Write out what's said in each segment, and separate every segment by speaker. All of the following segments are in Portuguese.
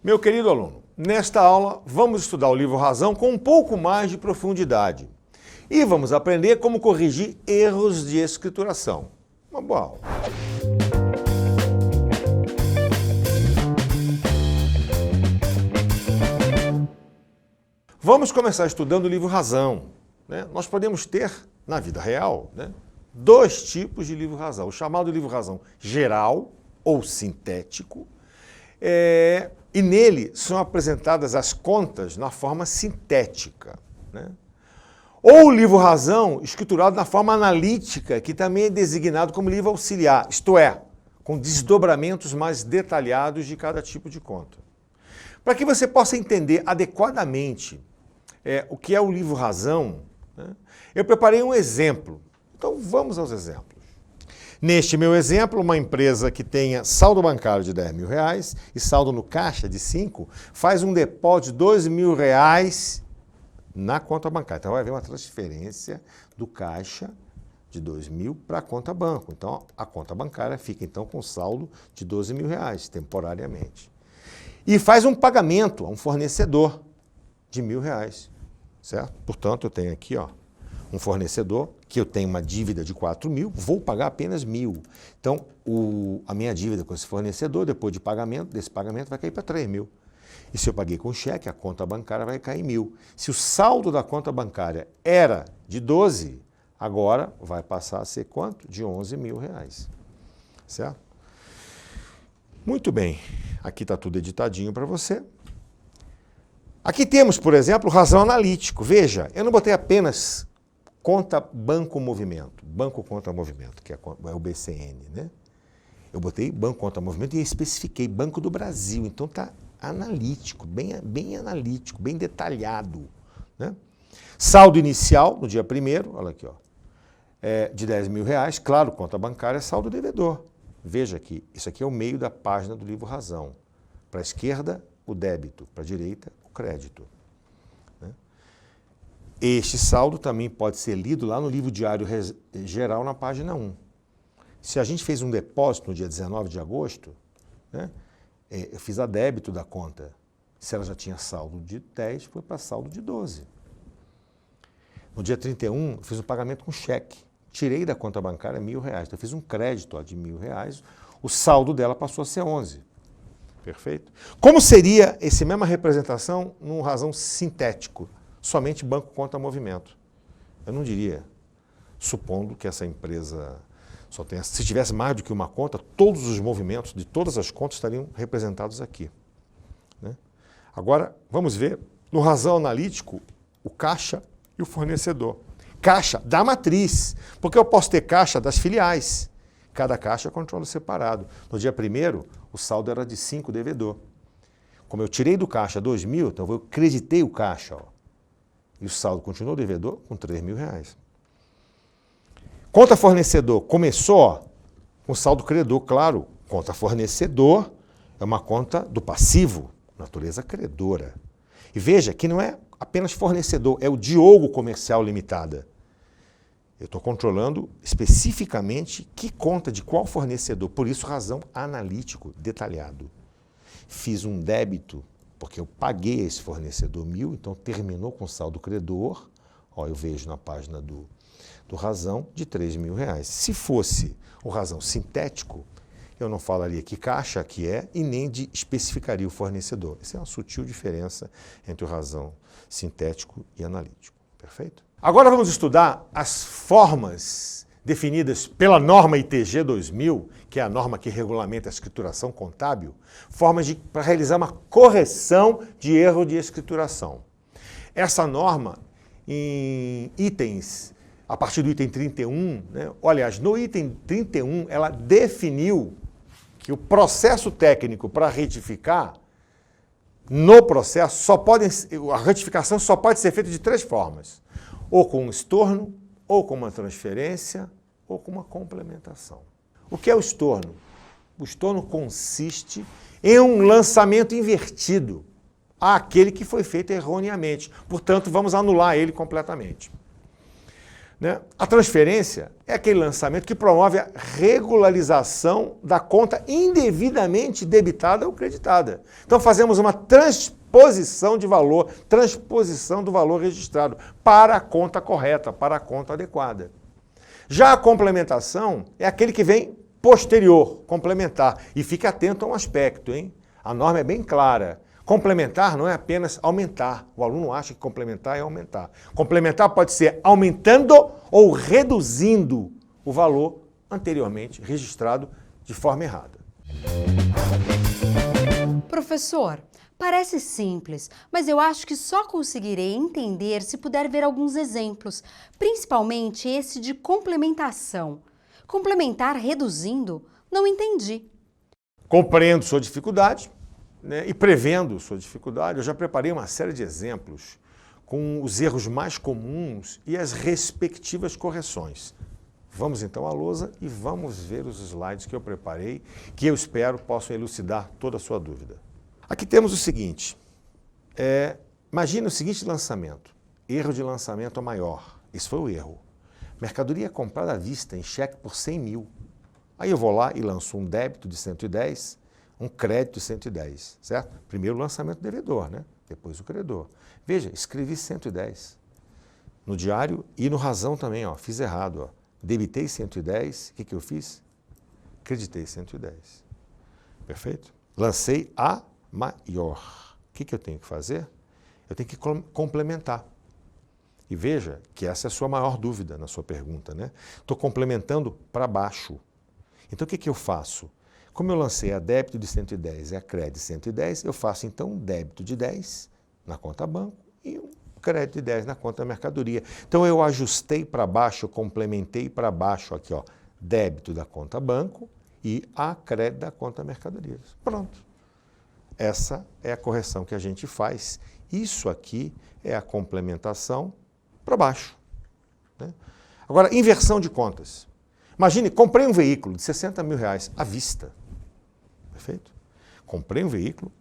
Speaker 1: Meu querido aluno, nesta aula vamos estudar o livro Razão com um pouco mais de profundidade e vamos aprender como corrigir erros de escrituração. Uma boa aula. Vamos começar estudando o livro Razão. Nós podemos ter, na vida real, dois tipos de livro Razão. O chamado livro Razão geral ou sintético, e nele são apresentadas as contas na forma sintética. Ou o livro Razão escriturado na forma analítica, que também é designado como livro auxiliar, isto é, com desdobramentos mais detalhados de cada tipo de conta. Para que você possa entender adequadamente o que é o livro Razão, eu preparei um exemplo. Então vamos aos exemplos. Neste meu exemplo, uma empresa que tenha saldo bancário de R$10.000 e saldo no caixa de 5, faz um depósito de R$2.000 na conta bancária. Então vai haver uma transferência do caixa de R$2.000 para a conta banco. Então a conta bancária fica então com saldo de R$12.000 temporariamente. E faz um pagamento a um fornecedor de R$1.000, certo? Portanto, eu tenho aqui, um fornecedor que eu tenho uma dívida de R$4.000, vou pagar apenas R$1.000. Então, a minha dívida com esse fornecedor, depois desse pagamento, vai cair para R$3.000. E se eu paguei com cheque, a conta bancária vai cair em R$1.000. Se o saldo da conta bancária era de 12, agora vai passar a ser quanto? De R$11.000, certo? Muito bem, aqui está tudo editadinho para você. Aqui temos, por exemplo, razão analítico. Veja, eu não botei apenas conta banco movimento, banco conta movimento, que é o BCN, Eu botei banco conta movimento e especifiquei Banco do Brasil, então está analítico, bem analítico, bem detalhado, Saldo inicial, no dia 1º, olha aqui, de R$10.000, claro, conta bancária é saldo devedor. Veja aqui, isso aqui é o meio da página do livro Razão. Para a esquerda, o débito, para a direita, o crédito. Este saldo também pode ser lido lá no livro diário geral, na página 1. Se a gente fez um depósito no dia 19 de agosto, eu fiz a débito da conta. Se ela já tinha saldo de 10, foi para saldo de 12. No dia 31, eu fiz um pagamento com cheque. Tirei da conta bancária R$1.000. Então, eu fiz um crédito de R$1.000, o saldo dela passou a ser 11. Perfeito? Como seria essa mesma representação num razão sintético? Somente banco conta movimento. Eu não diria, supondo que essa empresa só tenha, se tivesse mais do que uma conta, todos os movimentos de todas as contas estariam representados aqui. Agora, vamos ver no razão analítico o caixa e o fornecedor. Caixa da matriz, porque eu posso ter caixa das filiais. Cada caixa é controle separado. No dia 1º, o saldo era de 5 devedor. Como eu tirei do caixa R$2.000, então eu creditei o caixa, e o saldo continuou devedor com R$3.000. Conta fornecedor começou com saldo credor, claro. Conta fornecedor é uma conta do passivo, natureza credora. E veja que não é apenas fornecedor, é o Diogo Comercial Limitada. Eu estou controlando especificamente que conta de qual fornecedor, por isso razão analítico, detalhado. Fiz um débito, porque eu paguei esse fornecedor R$1.000, então terminou com saldo credor, eu vejo na página do razão, de R$3.000. Se fosse o razão sintético, eu não falaria que caixa que é e nem especificaria o fornecedor. Essa é uma sutil diferença entre o razão sintético e analítico. Perfeito? Agora vamos estudar as formas definidas pela norma ITG 2000, que é a norma que regulamenta a escrituração contábil, formas para realizar uma correção de erro de escrituração. Essa norma, em itens, a partir do item 31, aliás, no item 31, ela definiu que o processo técnico para retificar, no processo, a retificação só pode ser feita de 3 formas. Ou com um estorno, ou com uma transferência, ou com uma complementação. O que é o estorno? O estorno consiste em um lançamento invertido àquele que foi feito erroneamente. Portanto, vamos anular ele completamente. Né? A transferência é aquele lançamento que promove a regularização da conta indevidamente debitada ou creditada. Então fazemos uma transposição de valor, transposição do valor registrado para a conta correta, para a conta adequada. Já a complementação é aquele que vem posterior, complementar. E fique atento a um aspecto, hein? A norma é bem clara. Complementar não é apenas aumentar. O aluno acha que complementar é aumentar. Complementar pode ser aumentando ou reduzindo o valor anteriormente registrado de forma errada.
Speaker 2: Professor, parece simples, mas eu acho que só conseguirei entender se puder ver alguns exemplos, principalmente esse de complementação. Complementar reduzindo? Não entendi.
Speaker 1: Compreendo sua dificuldade, né, e prevendo sua dificuldade, eu já preparei uma série de exemplos com os erros mais comuns e as respectivas correções. Vamos então à lousa e vamos ver os slides que eu preparei, que eu espero possam elucidar toda a sua dúvida. Aqui temos o seguinte, imagine o seguinte lançamento, erro de lançamento maior, esse foi o erro. Mercadoria comprada à vista em cheque por 100 mil. Aí eu vou lá e lanço um débito de 110, um crédito de 110, certo? Primeiro o lançamento do devedor, né? Depois o credor. Veja, escrevi 110 no diário e no razão também, ó, fiz errado, ó. Debitei 110, o que eu fiz? Creditei 110. Perfeito? Lancei a maior. O que eu tenho que fazer? Eu tenho que complementar. E veja que essa é a sua maior dúvida na sua pergunta, né? Estou complementando para baixo. Então o que eu faço? Como eu lancei a débito de 110 e a crédito de 110, eu faço então um débito de 10 na conta banco e um crédito de 10 na conta mercadoria. Então eu ajustei para baixo, eu complementei para baixo aqui, ó, débito da conta banco e a crédito da conta mercadoria. Pronto. Essa é a correção que a gente faz. Isso aqui é a complementação para baixo. Né? Agora, inversão de contas. Imagine, comprei um veículo de 60 mil reais à vista. Perfeito? Comprei um veículo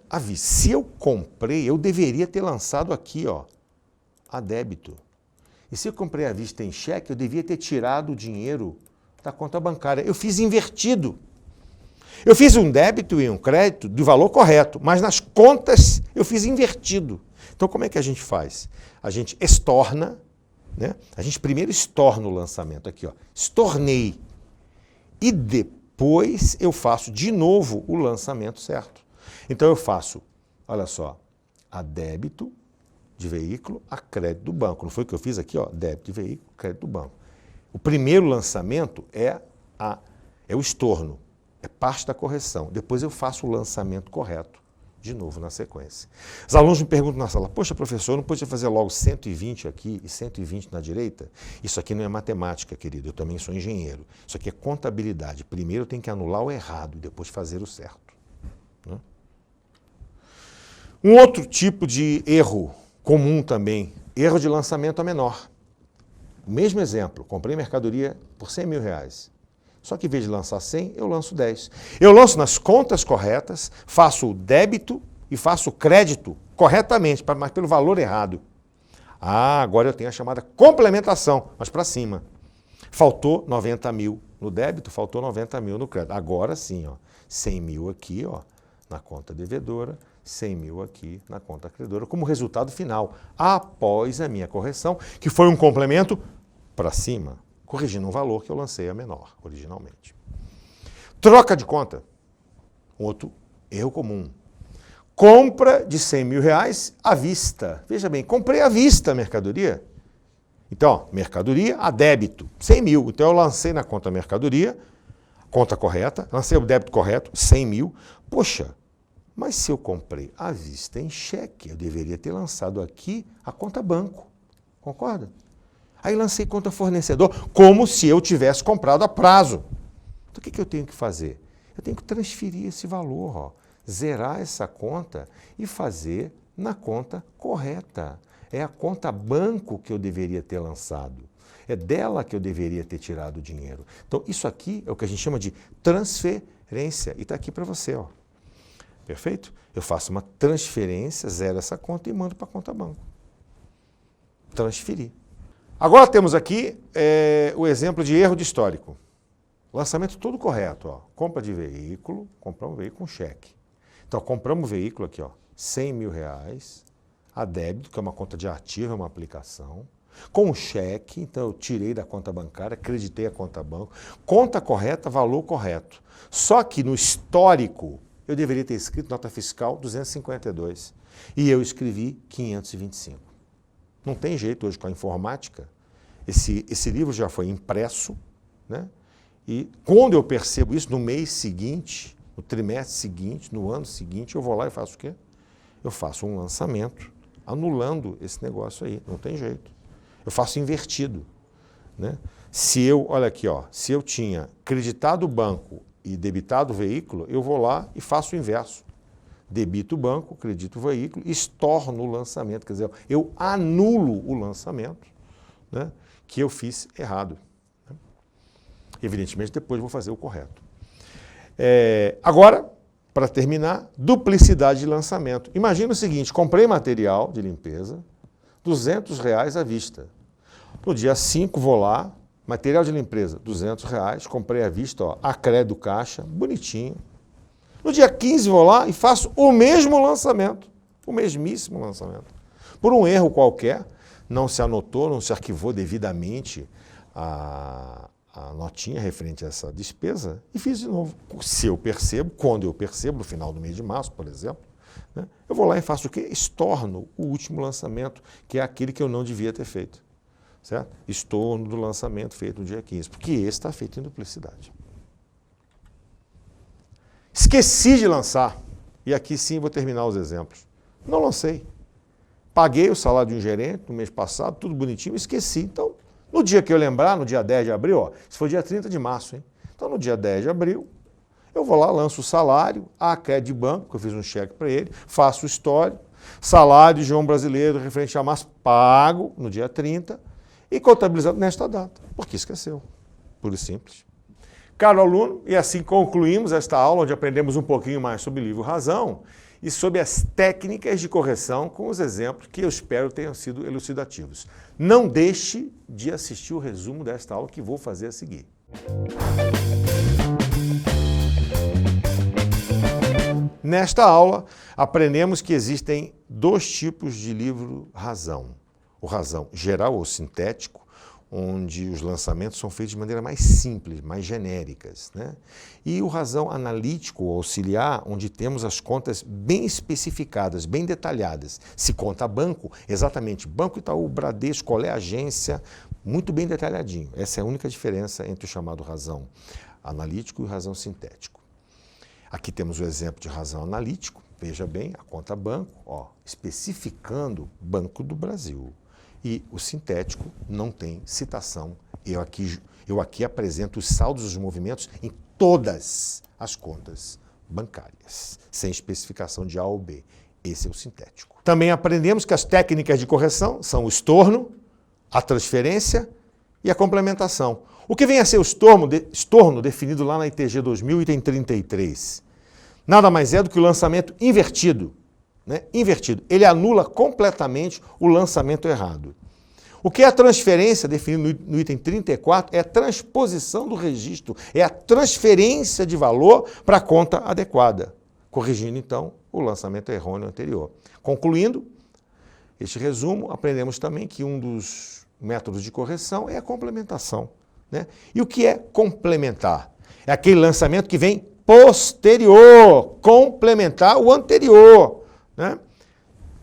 Speaker 1: à vista. Se eu comprei, eu deveria ter lançado aqui, ó, a débito. E se eu comprei à vista em cheque, eu devia ter tirado o dinheiro da conta bancária. Eu fiz invertido. Eu fiz um débito e um crédito de valor correto, mas nas contas eu fiz invertido. Então como é que a gente faz? A gente estorna, né? A gente primeiro estorna o lançamento aqui, ó. Estornei. E depois eu faço de novo o lançamento certo. Então eu faço, olha só, a débito de veículo, a crédito do banco. Não foi o que eu fiz aqui, ó, débito de veículo, crédito do banco. O primeiro lançamento é o estorno, é parte da correção. Depois eu faço o lançamento correto, de novo na sequência. Os alunos me perguntam na sala, poxa professor, eu não podia fazer logo 120 aqui e 120 na direita? Isso aqui não é matemática, querido, eu também sou engenheiro. Isso aqui é contabilidade. Primeiro eu tenho que anular o errado e depois fazer o certo. Né? Um outro tipo de erro comum também, erro de lançamento a menor. O mesmo exemplo, comprei mercadoria por 100 mil reais. Só que em vez de lançar 100, eu lanço 10. Eu lanço nas contas corretas, faço o débito e faço o crédito corretamente, mas pelo valor errado. Ah, agora eu tenho a chamada complementação, mas para cima. Faltou 90 mil no débito, faltou 90 mil no crédito. Agora sim, ó, 100 mil aqui, ó, na conta devedora, 100 mil aqui na conta credora, como resultado final, após a minha correção, que foi um complemento para cima, corrigindo um valor que eu lancei a menor, originalmente. Troca de conta, um outro erro comum. Compra de 100 mil reais à vista. Veja bem, comprei à vista a mercadoria. Então, ó, mercadoria a débito, 100 mil. Então eu lancei na conta mercadoria, conta correta, lancei o débito correto, 100 mil. Poxa, mas se eu comprei à vista em cheque, eu deveria ter lançado aqui a conta banco. Concorda? Aí lancei conta fornecedor, como se eu tivesse comprado a prazo. Então o que eu tenho que fazer? Eu tenho que transferir esse valor, ó, zerar essa conta e fazer na conta correta. É a conta banco que eu deveria ter lançado. É dela que eu deveria ter tirado o dinheiro. Então isso aqui é o que a gente chama de transferência. E está aqui para você, ó. Perfeito? Eu faço uma transferência, zero essa conta e mando para a conta banco. Transferir. Agora temos aqui o exemplo de erro de histórico. Lançamento todo correto, ó. Compra de veículo, compramos um veículo com cheque. Então, compramos um veículo aqui, ó, R$100 mil, a débito, que é uma conta de ativo, é uma aplicação. Com cheque, então eu tirei da conta bancária, acreditei a conta banco. Conta correta, valor correto. Só que no histórico, eu deveria ter escrito nota fiscal 252. E eu escrevi 525. Não tem jeito hoje com a informática. Esse livro já foi impresso, né? E quando eu percebo isso, no mês seguinte, no trimestre seguinte, no ano seguinte, eu vou lá e faço o quê? Eu faço um lançamento anulando esse negócio aí, não tem jeito. Eu faço invertido, né? Se eu, olha aqui, ó, se eu tinha creditado o banco e debitado o veículo, eu vou lá e faço o inverso. Debito o banco, credito o veículo, estorno o lançamento, quer dizer, eu anulo o lançamento, né, que eu fiz errado. Né? Evidentemente, depois vou fazer o correto. Agora, para terminar, duplicidade de lançamento. Imagina o seguinte, comprei material de limpeza, R$200 à vista. No dia 5 vou lá, material de limpeza, R$200, comprei à vista, ó, a crédito caixa, bonitinho. No dia 15 vou lá e faço o mesmo lançamento, o mesmíssimo lançamento. Por um erro qualquer, não se anotou, não se arquivou devidamente a notinha referente a essa despesa e fiz de novo. Se eu percebo, quando eu percebo, no final do mês de março, por exemplo, né, eu vou lá e faço o quê? Estorno o último lançamento, que é aquele que eu não devia ter feito. Certo? Estorno do lançamento feito no dia 15, porque esse está feito em duplicidade. Esqueci de lançar, e aqui sim vou terminar os exemplos. Não lancei. Paguei o salário de um gerente no mês passado, tudo bonitinho, esqueci. Então, no dia que eu lembrar, no dia 10 de abril, ó, isso foi dia 30 de março, hein? Então, no dia 10 de abril, eu vou lá, lanço o salário, a crédito de banco, que eu fiz um cheque para ele, faço o histórico, salário de João Brasileiro referente a março, pago no dia 30 e contabilizado nesta data, porque esqueceu. Puro e simples. Caro aluno, e assim concluímos esta aula, onde aprendemos um pouquinho mais sobre o livro Razão e sobre as técnicas de correção com os exemplos que eu espero tenham sido elucidativos. Não deixe de assistir o resumo desta aula que vou fazer a seguir. Nesta aula, aprendemos que existem dois tipos de livro Razão. O Razão geral ou sintético, onde os lançamentos são feitos de maneira mais simples, mais genéricas, né? E o Razão analítico ou auxiliar, onde temos as contas bem especificadas, bem detalhadas. Se conta banco, exatamente, Banco Itaú, Bradesco, qual é a agência, muito bem detalhadinho. Essa é a única diferença entre o chamado Razão analítico e o Razão sintético. Aqui temos o exemplo de Razão analítico, veja bem, a conta banco, ó, especificando Banco do Brasil. E o sintético não tem citação. Eu aqui apresento os saldos dos movimentos em todas as contas bancárias, sem especificação de A ou B. Esse é o sintético. Também aprendemos que as técnicas de correção são o estorno, a transferência e a complementação. O que vem a ser o estorno definido lá na ITG 2000, item 33? Nada mais é do que o lançamento invertido. Né? Invertido. Ele anula completamente o lançamento errado. O que é a transferência, definido no item 34, é a transposição do registro, é a transferência de valor para a conta adequada, corrigindo, então, o lançamento errôneo anterior. Concluindo este resumo, aprendemos também que um dos métodos de correção é a complementação. Né? E o que é complementar? É aquele lançamento que vem posterior, complementar o anterior. Né?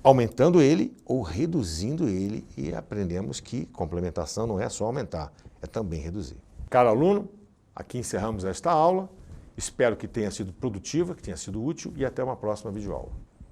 Speaker 1: Aumentando ele ou reduzindo ele, e aprendemos que complementação não é só aumentar, é também reduzir. Caro aluno, aqui encerramos esta aula. Espero que tenha sido produtiva, que tenha sido útil e até uma próxima videoaula.